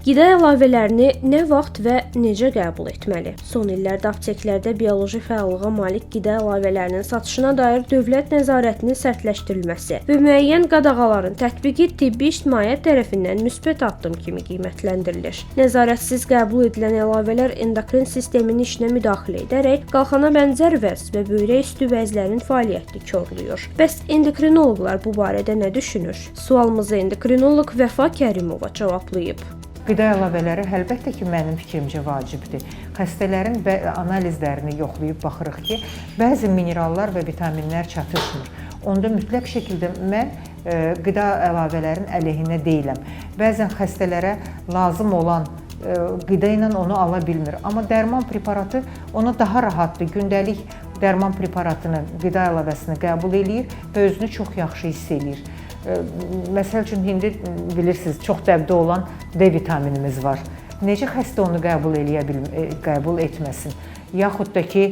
Qida əlavələrini nə vaxt və necə qəbul etməli? Son illərdə apteklərdə bioloji fəallığa malik qida əlavələrinin satışına dair dövlət nəzarətinin sərtləşdirilməsi və müəyyən qadağaların tətbiqi tibbi ictimaiyyət tərəfindən müsbət addım kimi qiymətləndirilir. Nəzarətsiz qəbul edilən əlavələr endokrin sistemin işinə müdaxilə edərək qalxana bənzər vəz və böyrək üstü vəzlərin fəaliyyətini korlayır. Bəs endokrinoloqlar bu barədə nə düşünür? Sualımızı endokrinoloq Vəfa Kərimova cavablayıb. Qida əlavələri əlbəttə ki, mənim fikrimcə vacibdir. Xəstələrin analizlərini yoxlayıb baxırıq ki, bəzi minerallar və vitaminlər çatışmır. Onda mütləq şəkildə mən qida əlavələrin əleyhinə deyiləm. Bəzən xəstələrə lazım olan qida ilə onu ala bilmir. Amma dərman preparatı ona daha rahatdır. Gündəlik dərman preparatını, qida əlavəsini qəbul eləyir və özünü çox yaxşı hiss eləyir. Məsəl üçün, indi bilirsiniz, çox dəbdə olan D vitaminimiz var. Necə xəstə onu qəbul etməsin? Yaxud da ki,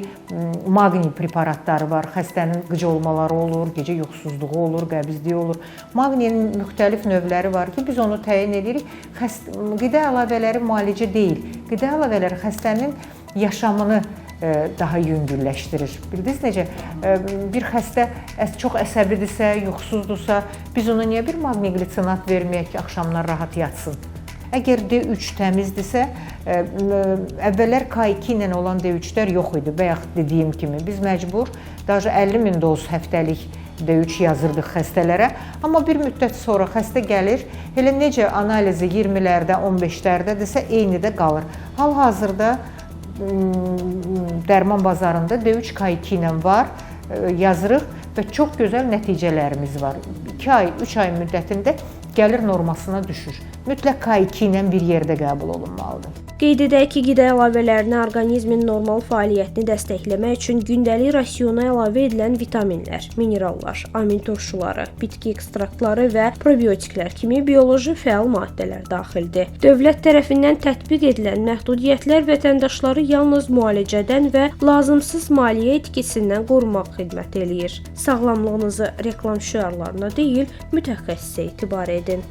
maqni preparatları var, xəstənin qıcolmaları olur, gecə yuxusuzluğu olur, qəbizliyi olur. Maqninin müxtəlif növləri var ki, biz onu təyin edirik. Qida əlavələri müalicə deyil. Qida əlavələri xəstənin yaşamını daha yüngülləşdirir. Bildiniz necə? Bir xəstə çox əsəbidirsə, yuxusuzdursa, biz ona niyə bir maqni qlisinat verməyək ki, axşamlar rahat yatsın? Əgər D3 təmizdirsə, əvvəllər K2 ilə olan D3-lər yox idi. Bayaq dediyim kimi, biz məcbur, daha 50.000 doz həftəlik D3 yazırdıq xəstələrə. Amma bir müddət sonra xəstə gəlir, elə necə analizi 20-lərdə, 15-lərdədirsə, eyni də qalır. Hal-hazırda dərman bazarında D3 K2 ilə var, yazırıq və çox gözəl nəticələrimiz var. 2 ay, 3 ay müddətində gəlir normasına düşür. Mütləq K2 ilə bir yerdə qəbul olunmalıdır. Qeyd edək ki, qida əlavələrini orqanizmin normal fəaliyyətini dəstəkləmək üçün gündəlik rasiona əlavə edilən vitaminlər, minerallar, amin turşuları, bitki ekstraktları və probiotiklər kimi bioloji fəal maddələr daxildir. Dövlət tərəfindən tətbiq edilən məhdudiyyətlər vətəndaşları yalnız müalicədən və lazımsız maliyyə itkisindən qorumaq xidmət eləyir. Sağlamlığınızı reklam şüarlarına deyil, mütəxəssisə etibar edin.